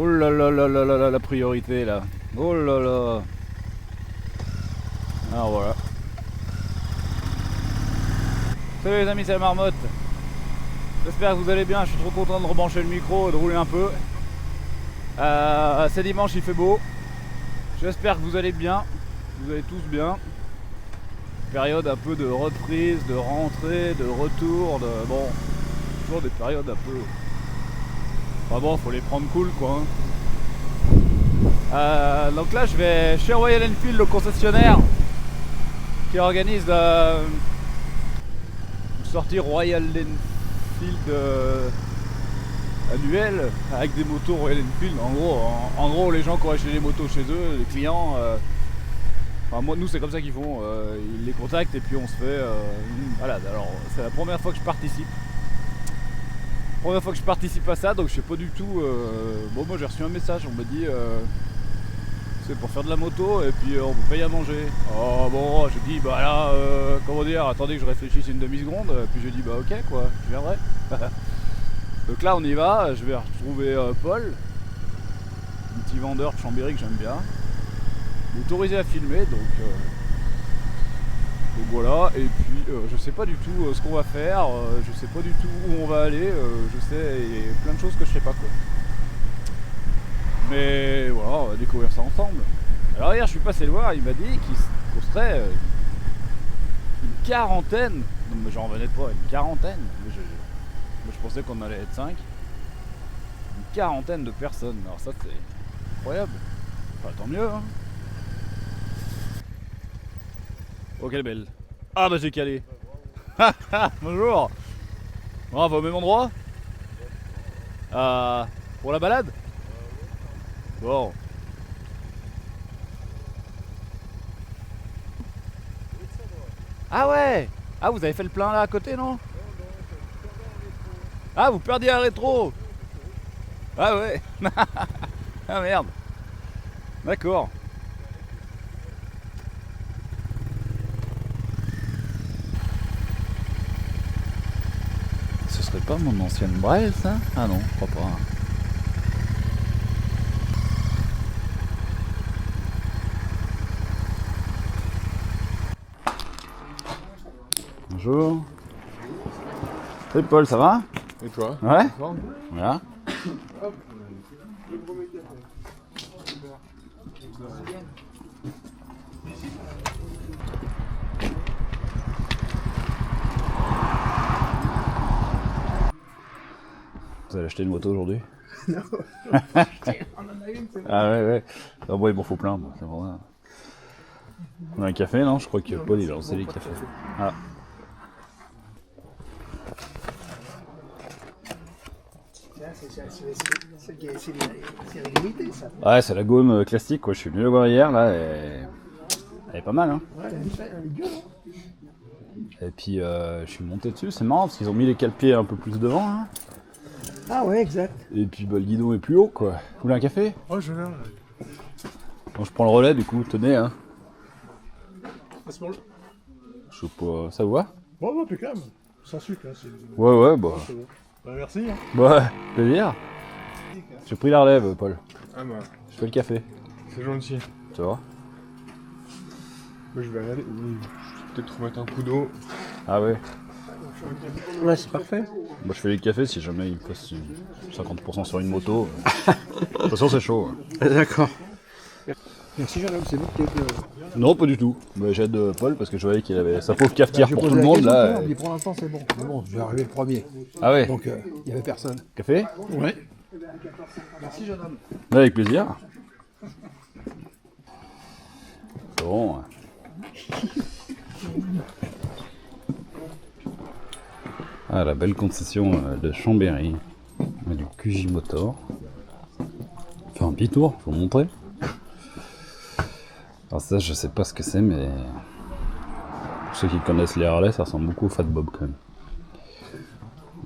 Oh là là là là là là, la priorité là. Oh là là. Alors voilà. Salut les amis, c'est la marmotte. J'espère que vous allez bien, je suis trop content de rebrancher le micro et de rouler un peu. C'est dimanche, il fait beau. J'espère que vous allez bien, vous allez tous bien. Période un peu de reprise, de rentrée, de retour, de... Bon, toujours des périodes un peu... Enfin bon, faut les prendre cool quoi. Donc là je vais chez Royal Enfield, le concessionnaire qui organise une sortie Royal Enfield annuelle avec des motos Royal Enfield. En gros les gens qui ont acheté des motos chez eux, les clients, enfin moi, nous c'est comme ça qu'ils font, ils les contactent et puis on se fait voilà. Alors c'est la première fois que je participe. Première fois que je participe à ça, donc je sais pas du tout. Bon, moi j'ai reçu un message, on m'a dit c'est pour faire de la moto et puis on peut payer à manger. Oh bon, j'ai dit bah là, comment dire, attendez que je réfléchisse une demi-seconde, puis j'ai dit bah ok quoi, je viendrai. Donc là on y va, je vais retrouver Paul, un petit vendeur de Chambéry que j'aime bien. Il est autorisé à filmer donc voilà, et puis je sais pas du tout ce qu'on va faire, je sais pas du tout où on va aller, je sais, il y a plein de choses que je sais pas quoi. Mais voilà, on va découvrir ça ensemble. Alors hier je suis passé le voir, il m'a dit qu'on serait une quarantaine, non mais j'en revenais pas, une quarantaine, mais moi, je pensais qu'on allait être 5. Une quarantaine de personnes, alors ça c'est incroyable, enfin tant mieux hein. Oh quelle belle. Ah bah j'ai calé. Bonjour. Bon, on va au même endroit pour la balade. Bon. Ah ouais. Ah vous avez fait le plein là à côté non? Ah vous perdiez un rétro. Ah ouais. Ah merde. D'accord. Ce serait pas mon ancienne Braille ça? Ah non, je crois pas. Bonjour. Salut Paul, ça va? Et toi? Ouais. Voilà. Vous allez acheter une moto aujourd'hui? Non. Ah ouais ouais. Ah bon il m'en faut plein, bon, c'est bon. On a un café non? Je crois que Paul il a lancé les cafés. Ah. C'est limité ça. Ouais c'est la gomme classique quoi, je suis venu le voir hier là et... Elle est pas mal hein. Ouais, elle est dure. Et puis je suis monté dessus, c'est marrant parce qu'ils ont mis les cale-pieds un peu plus devant hein. Ah ouais, exact. Et puis bah, le guidon est plus haut quoi. Vous voulez un café? Oh, je viens. Bon, je prends le relais du coup, tenez hein. C'est bon. Je sais pas, ça vous va? Bon, impeccable. Sans sucre, hein, c'est... Ouais bah. C'est bon. Bah, merci. Hein. Ouais, plaisir. J'ai pris la relève Paul. Ah bah, Je fais le café. c'est gentil. Tu vois? Moi, je vais aller. Oui. Peut-être remettre un coup d'eau. Ah ouais. Ouais, c'est parfait. Moi je fais les cafés si jamais il me passe 50% sur une moto. De toute façon c'est chaud. D'accord. Merci Jean-Luc, c'est vous qui êtes... Non pas du tout. Mais j'aide Paul parce que je voyais qu'il avait sa pauvre cafetière pour tout le monde là. Mais pour l'instant c'est bon. Mais bon, je vais arriver le premier. Ah ouais. Donc il n'y avait personne. Café? Ouais. Merci jeune homme. Avec plaisir. C'est bon. Ah la belle concession de Chambéry. Du QJ Motor. Faire un petit tour, je vais vous montrer. Alors ça je sais pas ce que c'est mais pour ceux qui connaissent les Harley ça ressemble beaucoup au Fat Bob quand même.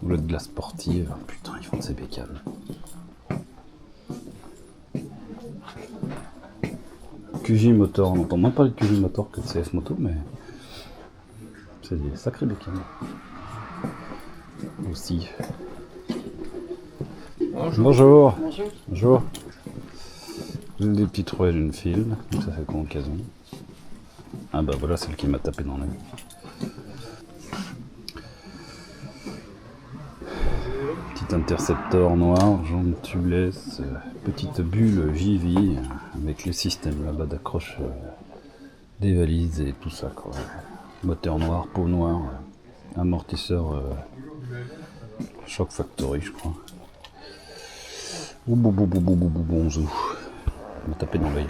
Ou le de la sportive, putain ils font de ces bécanes. QJ Motor, on entend moins parler de QJ Motor que de CS Moto mais c'est des sacrés bécanes. Aussi. Bonjour. Bonjour. Des petits trous d'une file, ça fait quoi occasion. Ah bah voilà celle qui m'a tapé dans l'œil. Petit intercepteur noir, jambe tubeless, petite bulle Vivi avec le système là-bas d'accroche des valises et tout ça quoi. Moteur noir, peau noire, amortisseur Shock Factory je crois. Bonjour. On m'a tapé dans l'œil.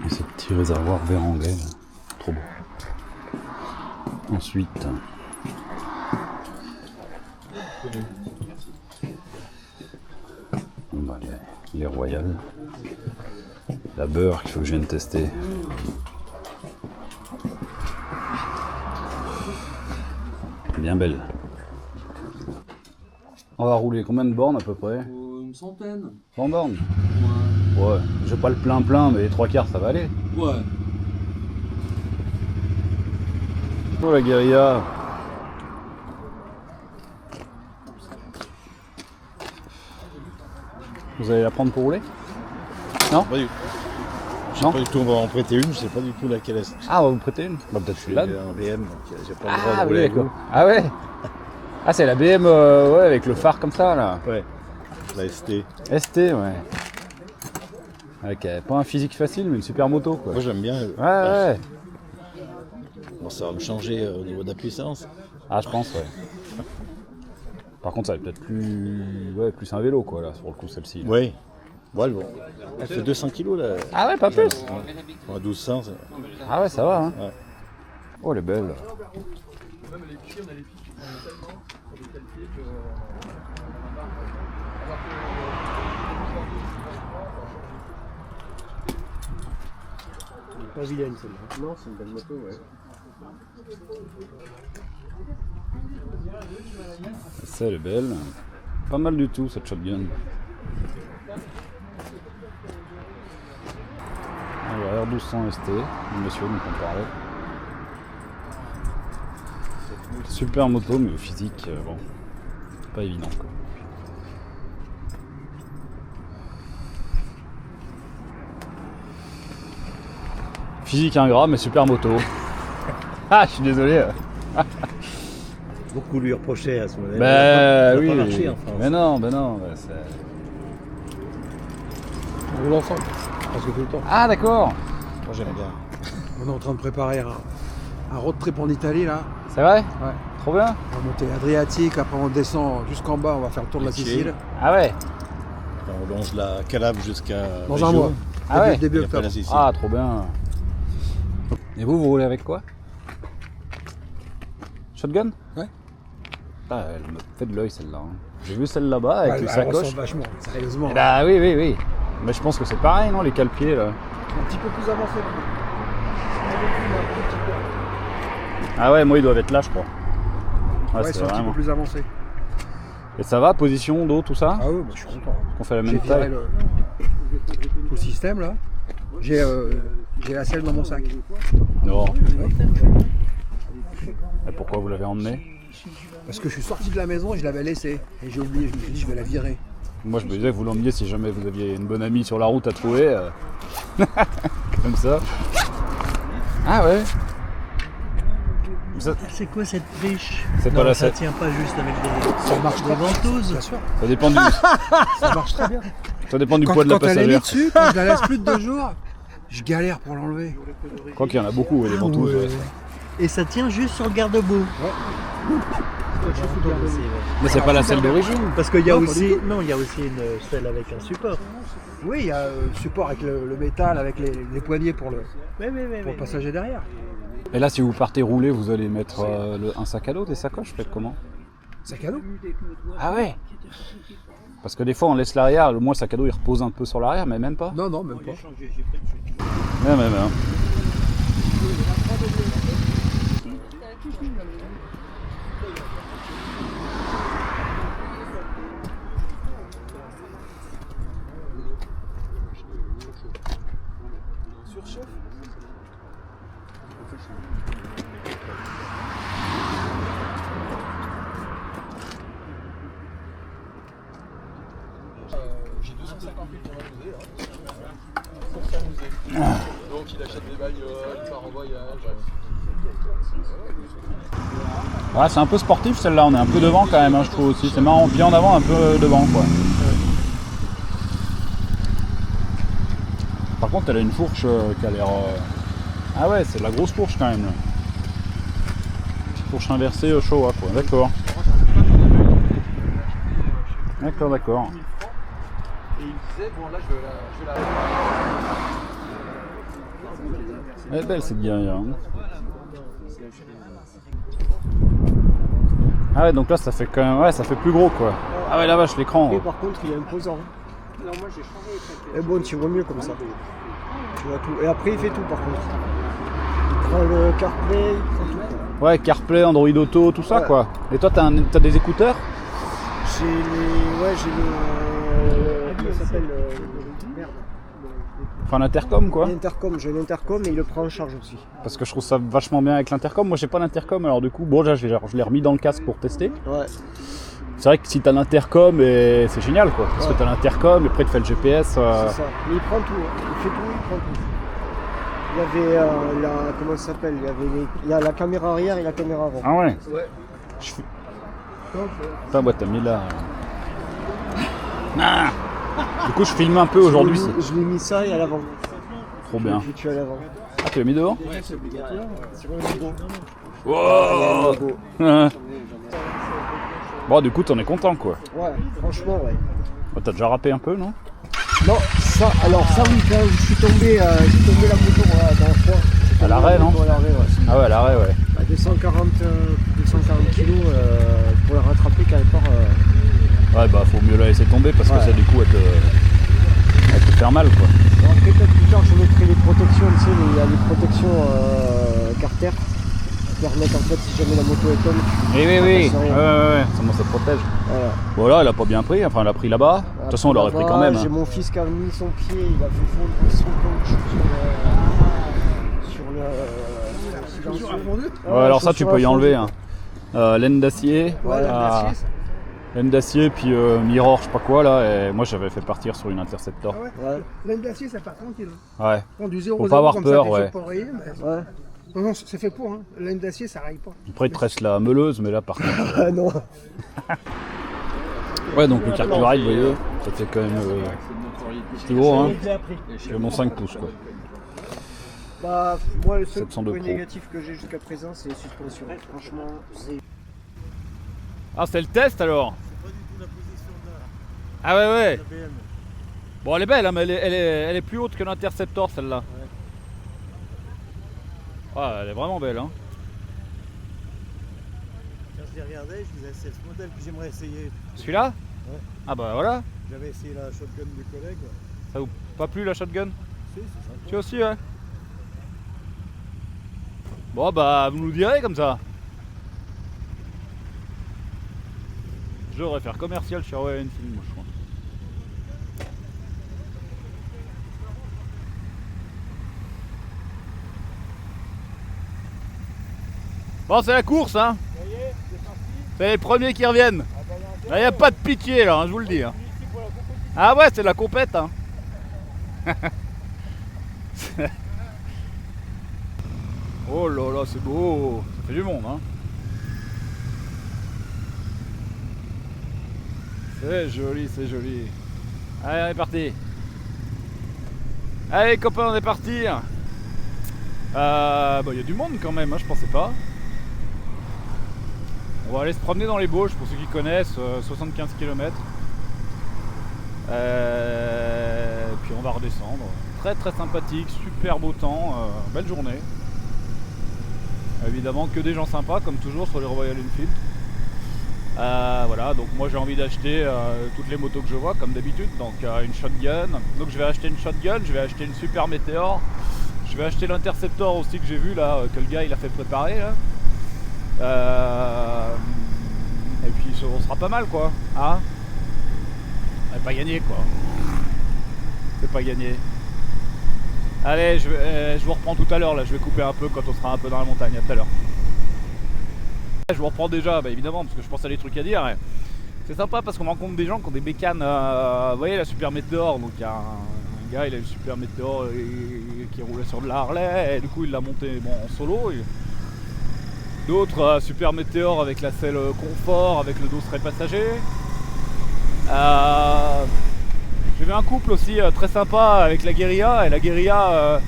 Et ce petit réservoir vert anglais, trop beau. Ensuite, bah, les royales. La beurre qu'il faut que je vienne tester. Bien belle. On va rouler combien de bornes à peu près? Une centaine. 100 bornes? Ouais. Ouais, j'ai pas le plein mais les 3/4 ça va aller. Ouais. Oh la guérilla. Vous allez la prendre pour rouler? Non? Pas du tout. Je sais Non pas du tout, on va en prêter une, je sais pas du tout laquelle est. Ah, on va vous prêter une? Bah peut-être Je suis là. en BM, donc j'ai pas le droit Ah de oui rouler. d'accord. Ah ouais? Ah c'est la BM ouais, avec le phare comme ça là. Ouais, la ST. ST ouais. Avec pas un physique facile mais une super moto quoi. Moi j'aime bien. Ouais. Bon, ça va me changer au niveau de la puissance. Ah je pense ouais. Par contre ça va être peut-être plus. Ouais, plus un vélo quoi là sur le coup celle-ci. Là. Oui. Voilà, bon. Elle fait 200 kg là. Ah ouais, pas plus. Ouais, 1200. Ça... Ah ouais, ça va hein. Ouais. Oh elle est belle. Pas vilaine celle-là. Non, c'est une belle moto, ouais. Ça elle est belle. Pas mal du tout cette shotgun. Alors R1200 ST, le monsieur nous en parlait. Super moto mais physique, bon, pas évident quoi. Physique ingrat mais super moto. Ah je suis désolé. Beaucoup lui reprochaient à ce moment-là. Bah oui, pas marché en France. mais non, bah, c'est... On roule ensemble, presque tout le temps. Ah d'accord. Moi j'aime bien. On est en train de préparer un road trip en Italie là. C'est vrai? Ouais. Trop bien. On va monter Adriatique, après on descend jusqu'en bas, on va faire le tour de la Itier. Sicile. Ah ouais. On longe la Calabre jusqu'à. Dans Reggio, un mois. Ah ouais. Début et après octobre. la Sicile. Ah trop bien. Et vous roulez avec quoi? Shotgun? Ouais. Ah, elle me fait de l'œil celle-là. Hein. J'ai vu celle là-bas avec Ouais, les elle sacoches. ressemble vachement, sérieusement. Eh bah oui. Mais je pense que c'est pareil, non, les cale-pieds là. Un petit peu plus avancé. Ah ouais, moi ils doivent être là, je crois. Ouais, c'est c'est un petit vraiment. peu plus avancé. Et ça va, position, dos, tout ça? Ah ouais, bah, je suis content. On fait la J'ai même viré taille. tout le système là. J'ai la selle dans mon sac. Non. Et pourquoi vous l'avez emmené? Parce que je suis sorti de la maison et je l'avais laissée. Et j'ai oublié, je me suis dit je vais la virer. Moi je me disais que vous l'emmeniez si jamais vous aviez une bonne amie sur la route à trouver. Comme ça. Ah ouais. Ça, C'est quoi cette triche? c'est Non, pas la ça 7. tient pas juste avec des, Ça marche des ventouses. Bien sûr. Ça dépend du, Ça marche très bien. ça dépend du Quand, poids de la quand elle est mise passagère. dessus, quand je la laisse plus de 2 jours, je galère pour l'enlever. Quoi qu'il y en a beaucoup, ouais, les ventouses. Ouais. Et ça tient juste sur le garde-boue. Mais c'est pas la selle d'origine. Parce qu'il y a Non, pas aussi, du tout. non, il y a aussi une selle avec un support. Oui, il y a le support avec le métal, avec les poignées pour le Oui. passager derrière. Et là, si vous partez rouler, vous allez mettre un sac à dos, des sacoches, faites comment? Sac à dos. Ah ouais. Parce que des fois, on laisse l'arrière, le moins le sac à dos il repose un peu sur l'arrière, mais même pas. Non, même pas. Même. J'ai 250 000 pour m'amuser, pour s'amuser. Donc il achète des bagnoles, il part en voyage. Ouais, c'est un peu sportif celle-là, on est un peu devant quand même, hein, je trouve aussi. C'est marrant, pied en avant, un peu devant quoi. Par contre, elle a une fourche qui a l'air. Ah ouais, c'est de la grosse fourche quand même. Là. Fourche inversée au Showa quoi, d'accord. D'accord, d'accord. Et il disait, bon là je vais la... Elle est belle cette guerrière. Hein. Ah ouais, donc là ça fait quand même. Ouais, ça fait plus gros quoi. Ah ouais, la vache, l'écran. Et par contre, il est imposant. Et bon, tu vois mieux comme ça. Tu vois tout. Et après, il fait tout par contre. Il prend le CarPlay, il prend tout. Ouais, CarPlay, Android Auto, tout ça Ouais. quoi. Et toi, t'as des écouteurs? J'ai les. Ouais, j'ai le. Comment ça s'appelle merde. Enfin, l'intercom quoi. L'intercom, j'ai l'intercom et il le prend en charge aussi. Parce que je trouve ça vachement bien avec l'intercom. Moi, j'ai pas l'intercom, alors du coup, bon, là, je l'ai remis dans le casque pour tester. Ouais. C'est vrai que si t'as l'intercom, c'est génial quoi. Parce que t'as l'intercom, et après, tu fais le GPS. C'est ça. Mais il prend tout. Hein. Il fait tout, il prend tout. Il y avait la. Comment ça s'appelle il y a la caméra arrière et la caméra avant. Ah ouais. Ouais. Putain, ouais, t'as mis là. Ah du coup, je filme un peu aujourd'hui. Je l'ai mis ça et à l'avant. Trop bien. Je suis à l'avant. Ah, tu l'as mis devant? Ouais, c'est obligatoire. Sur un logo. Wow. Logo. Bon, du coup, t'en es content quoi. Ouais, franchement, ouais. Oh, t'as déjà rappé un peu, non? Non, ça, alors ça oui, quand je suis tombé la moto dans le froid. À l'arrêt, non? À l'arrêt, ouais. Ah ouais, à l'arrêt, ouais. Bah, 240 kilos pour la rattraper quand même pas. Ouais, bah faut mieux la laisser tomber parce que Ouais. ça, du coup, elle te faire mal quoi. Alors, après, peut-être plus tard, je mettrai les protections, tu sais, il y a les protections Carter qui permettent en fait, si jamais la moto est tombe. Oui, ouais. ouais, ça protège. Voilà. Voilà, elle a pas bien pris, enfin, elle a pris là-bas. De toute façon, elle aurait pris quand même. J'ai Hein. mon fils qui a mis son pied, il a fait fondre son planche sur le silencieux. Ouais, alors ça, tu peux y enlever. Hein. Laine d'acier. Ouais, Laine d'acier, puis mirror, je sais pas quoi là. Et moi, j'avais fait partir sur une Interceptor. Ouais. Laine d'acier, ça part tranquille. Ouais. Bon, du 0 Faut pas avoir peur, ouais. Mais... Ouais. Non, non, c'est fait pour. Hein. Laine d'acier, ça raille pas. Après, il te reste la meuleuse, mais là, par contre. Ah non. Ouais, donc le carburant, vous voyez, ça fait quand même. C'est gros, hein. J'ai mon 5 pouces quoi. Bah, moi, le seul 702 point Pro. négatif que j'ai jusqu'à présent, c'est les suspensions. Franchement, c'est. Ah, c'est le test alors? Ah ouais, ouais. Bon, elle est belle, hein, mais elle est plus haute que l'Interceptor celle-là. Ah, elle est vraiment belle. Hein. Quand je l'ai regardé, je disais c'est ce modèle que j'aimerais essayer. Celui-là? Ouais. Ah bah voilà. J'avais essayé la shotgun du collègue. Ça vous pas plu la shotgun? Si, c'est sympa. Tu aussi, ouais. Bon bah vous nous direz comme ça. Je devrais faire commercial chez Royal Enfield, moi je crois. Bon, c'est la course, hein. C'est les premiers qui reviennent. Il n'y a pas de pitié là, hein, je vous le dis. Hein. Ah ouais, c'est la compète. Hein. Oh là là, c'est beau. Ça fait du monde. Hein. C'est joli, c'est joli. Allez, on est parti. Allez, copains, on est parti. Bah, y a du monde quand même, hein, je pensais pas. On va aller se promener dans les Bauges, pour ceux qui connaissent, 75 km. Puis on va redescendre. Très très sympathique, super beau temps, belle journée. Évidemment que des gens sympas, comme toujours sur les Royal Enfield. Voilà, donc moi j'ai envie d'acheter toutes les motos que je vois, comme d'habitude. Donc une shotgun. Donc je vais acheter une shotgun, je vais acheter une Super Meteor. Je vais acheter l'Interceptor aussi que j'ai vu là, que le gars il a fait préparer là. Et puis on sera pas mal quoi. Hein? On pas gagné quoi. C'est pas gagné. Allez, je vous reprends tout à l'heure là, je vais couper un peu quand on sera un peu dans la montagne, à tout à l'heure. Je vous reprends déjà, bah évidemment, parce que je pense à des trucs à dire. c'est sympa parce qu'on rencontre des gens qui ont des bécanes. Vous voyez la Super Météor, donc il y a un gars, il a une Super Météor qui roulait sur de la Harley, et du coup il l'a monté en solo. D'autres Super Météor avec la selle confort, avec le dos serait passager. J'ai vu un couple aussi très sympa avec la Guérilla, et la Guérilla,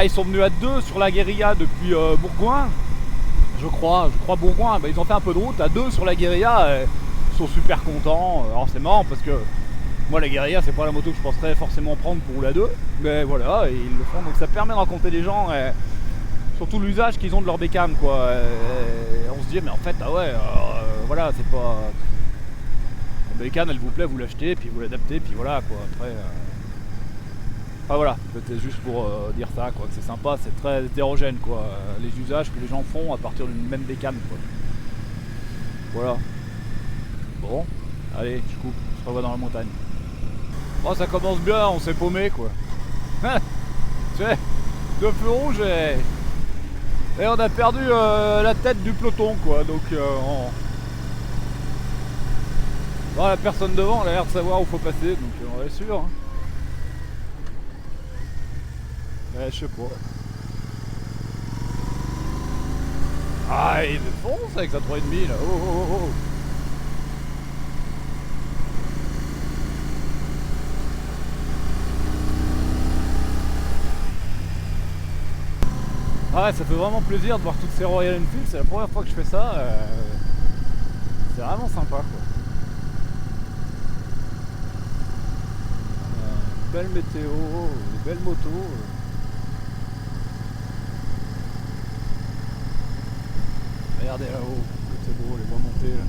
ils sont venus à 2 sur la Guérilla depuis Bourgoin, je crois Bourgoin. Ils ont fait un peu de route à 2 sur la Guérilla, ils sont super contents. Alors c'est marrant parce que moi la Guérilla c'est pas la moto que je penserais forcément prendre pour rouler à 2, mais voilà, et ils le font, donc ça permet de rencontrer des gens, et surtout l'usage qu'ils ont de leur bécane quoi. Et on se dit mais en fait voilà, c'est pas... La bécane elle vous plaît, vous l'achetez, puis vous l'adaptez, puis voilà quoi. Après voilà, c'était juste pour dire ça quoi, que c'est sympa, c'est très hétérogène quoi, les usages que les gens font à partir d'une même bécane quoi. Voilà. Bon, allez, je coupe, on se revoit dans la montagne. Oh, ça commence bien, on s'est paumé quoi. Tu sais, 2 feux rouges et on a perdu la tête du peloton quoi, donc bon, la personne devant elle a l'air de savoir où faut passer, donc on est sûr. Hein. Ouais, je sais pas. Ah, il fonce avec sa 3,5 là. Oh. Ah, ça fait vraiment plaisir de voir toutes ces Royal Enfield, c'est la première fois que je fais ça. C'est vraiment sympa quoi. Belle météo, des belles motos. Regardez là-haut, c'est beau, les voies montées là.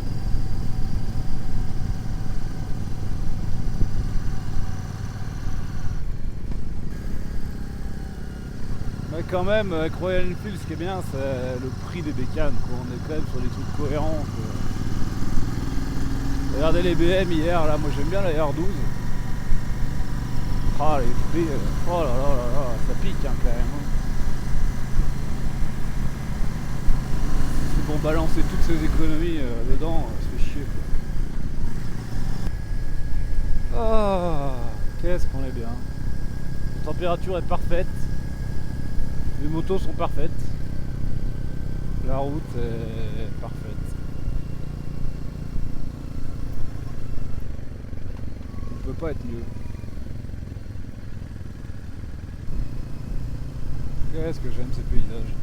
Mais quand même, avec Royal Enfield, ce qui est bien, c'est le prix des bécanes, quoi. On est quand même sur des trucs cohérents, quoi. Regardez les BM hier, là, moi j'aime bien la R12. Ah, les prix, oh là là, ça pique hein, quand même. C'est pour balancer toutes ces économies dedans, ça fait chier. Quoi. Ah, qu'est-ce qu'on est bien. La température est parfaite. Les motos sont parfaites. La route est parfaite. On peut pas être mieux. Qu'est-ce que j'aime ces paysages.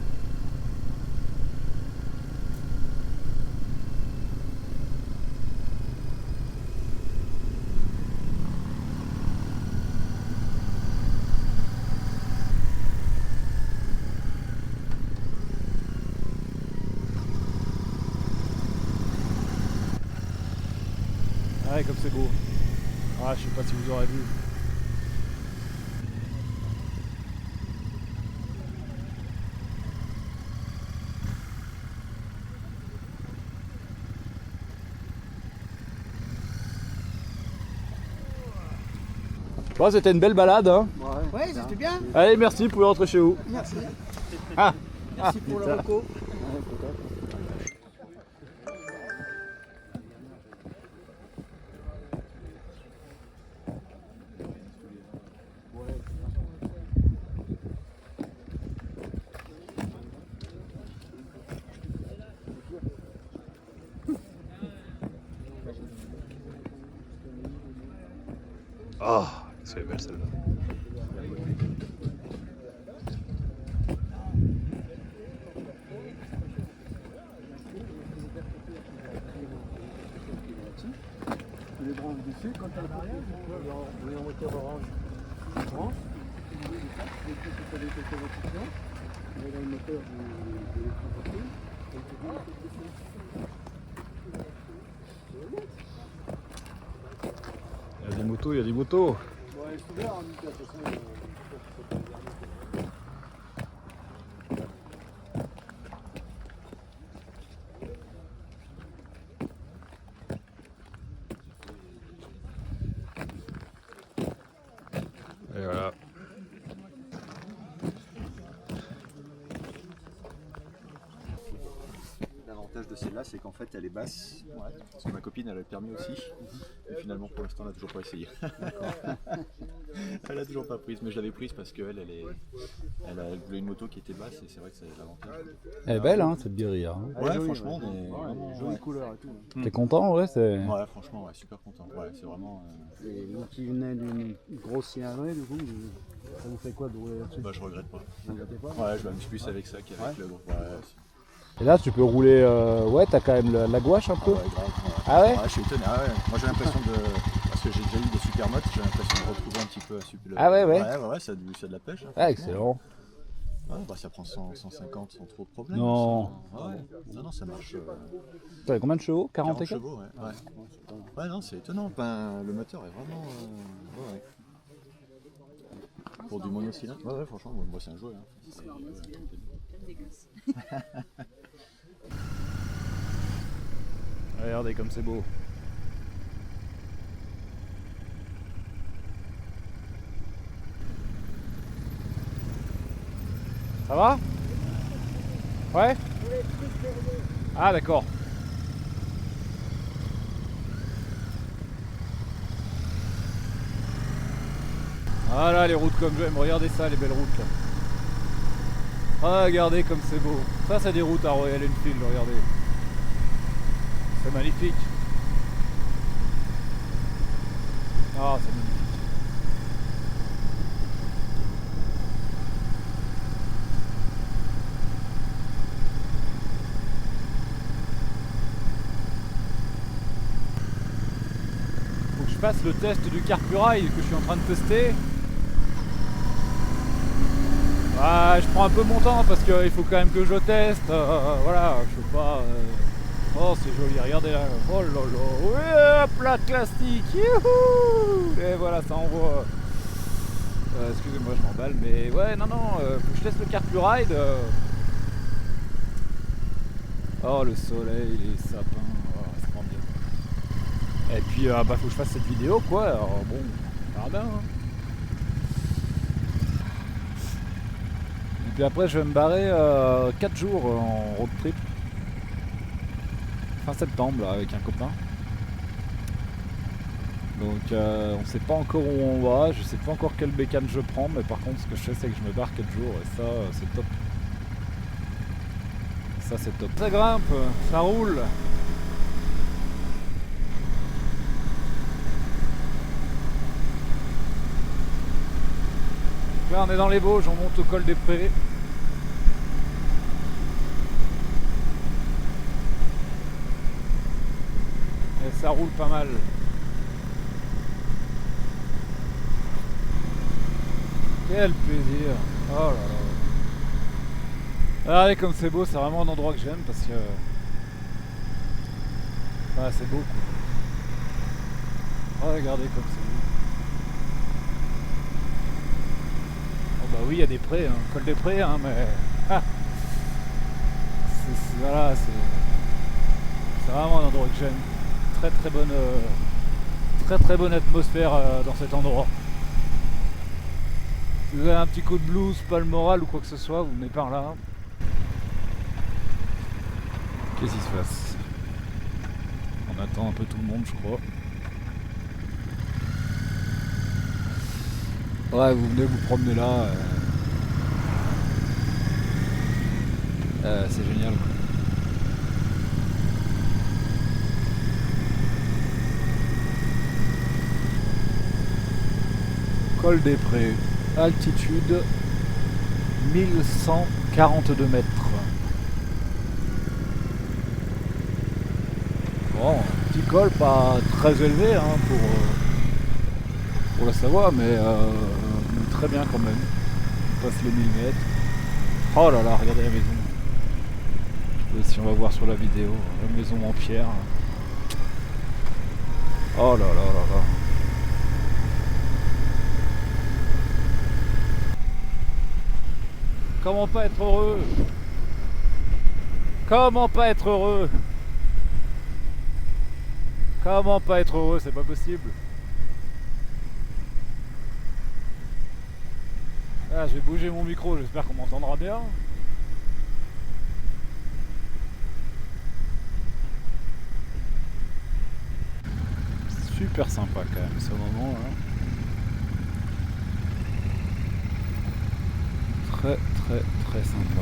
Ah ouais, comme c'est beau. Ah, je sais pas si vous aurez vu. Bon, c'était une belle balade. Hein. Ouais, c'était bien. Allez, merci, vous pouvez rentrer chez vous. Merci. Ah. Merci pour le reco. Oh, c'est belle celle-là. Les branches dessus, quand tu as l'arrière, vous voulez en moteur orange. Orange. Vous avez quelques rotations. Vous avez le moteur de l'écran portable. Il y a des motos, il y a des motos. Bon, il faut voir, de toute façon. Et voilà. L'avantage de ces là, c'est qu'en fait, elle est basse. Parce que ma copine, elle a le permis aussi. Et finalement, pour l'instant, elle n'a toujours pas essayé. Elle a toujours pas prise, mais je l'avais prise parce qu'elle elle voulait une moto qui était basse et c'est vrai que c'est l'avantage. Elle est belle, hein, cette guérilla. Hein. Ouais, franchement, vraiment, Jolie couleur et tout. T'es content, ouais, c'est... Ouais, franchement, ouais, super content. Ouais, c'est vraiment. Et vous qui venez d'une grosse cylindrée, du coup, ça vous fait quoi de rouler là-dessus? Bah, je regrette pas. Vous regrettez pas? Ouais, je m'amuse plus avec ça qu'avec le gros. Ouais, Et là, tu peux rouler... Ouais, t'as quand même la gouache un peu. ouais, grave, ouais. Ah ouais? Je suis étonné. Ah ouais. Moi, j'ai l'impression de. Parce que j'ai déjà eu des super mottes, j'ai l'impression de retrouver un petit peu Ah ouais, ouais. Ouais, ça a de la pêche. Hein, Ah, excellent. Ouais, bah, ça prend 150 sans trop de problème. Non. Non, ça marche. T'as combien de chevaux? 40 et 4? chevaux, ouais. Ouais, non, c'est étonnant. Ben, le moteur est vraiment. Ouais. Pour du monocylindre. Ouais, franchement, moi, c'est un jouet. Hein. Regardez comme c'est beau. Ça va? Ouais? Ah d'accord. Voilà les routes comme j'aime, regardez ça les belles routes là. Regardez comme c'est beau. Ça c'est des routes à Royal Enfield, regardez. C'est magnifique. Ah c'est magnifique. Faut que je fasse le test du Carpuride que je suis en train de tester. Ah, je prends un peu mon temps parce qu'il faut quand même que je teste. Voilà, je sais pas. Oh, c'est joli, regardez là. Oh là là. Ouais, hop là, classique. Youhou. Et voilà, ça envoie. Excusez-moi, je m'emballe, mais ouais, non, faut que je teste le Carpuride. Oh, le soleil, les sapins. Oh, c'est vraiment bien. Et puis, bah, faut que je fasse cette vidéo, quoi. Alors, bon, on verra bien. Hein. Puis après je vais me barrer 4 jours en road trip. Fin septembre là, avec un copain. Donc on sait pas encore où on va, je sais pas encore quelle bécane je prends, mais par contre ce que je sais c'est que je me barre 4 jours et ça c'est top. Ça c'est top. Ça grimpe, ça roule. Là on est dans les Vosges, on monte au col des Prés. Et ça roule pas mal. Quel plaisir. Oh là là. Regardez comme c'est beau, c'est vraiment un endroit que j'aime parce que... Ah, c'est beau quoi. Regardez comme c'est beau. Bah oui, il y a des prés, hein. Col des Prés, hein, mais voilà, c'est vraiment un endroit que j'aime. Très bonne atmosphère dans cet endroit. Si vous avez un petit coup de blues, pas le moral ou quoi que ce soit, vous venez par là. Qu'est-ce qui se passe? On attend un peu tout le monde, je crois. Ouais, vous venez vous promener là. C'est génial quoi. Col des Prés, altitude 1142 mètres. Bon, petit col pas très élevé hein, pour la Savoie, mais très bien quand même. On passe les 1000 mètres. Oh là là, regardez la maison. Si on va voir sur la vidéo, la maison en pierre. Oh là là là là. Comment pas être heureux? Comment pas être heureux? Comment pas être heureux? C'est pas possible. Ah, je vais bouger mon micro, j'espère qu'on m'entendra bien. super sympa quand même ce moment là. Très très très sympa.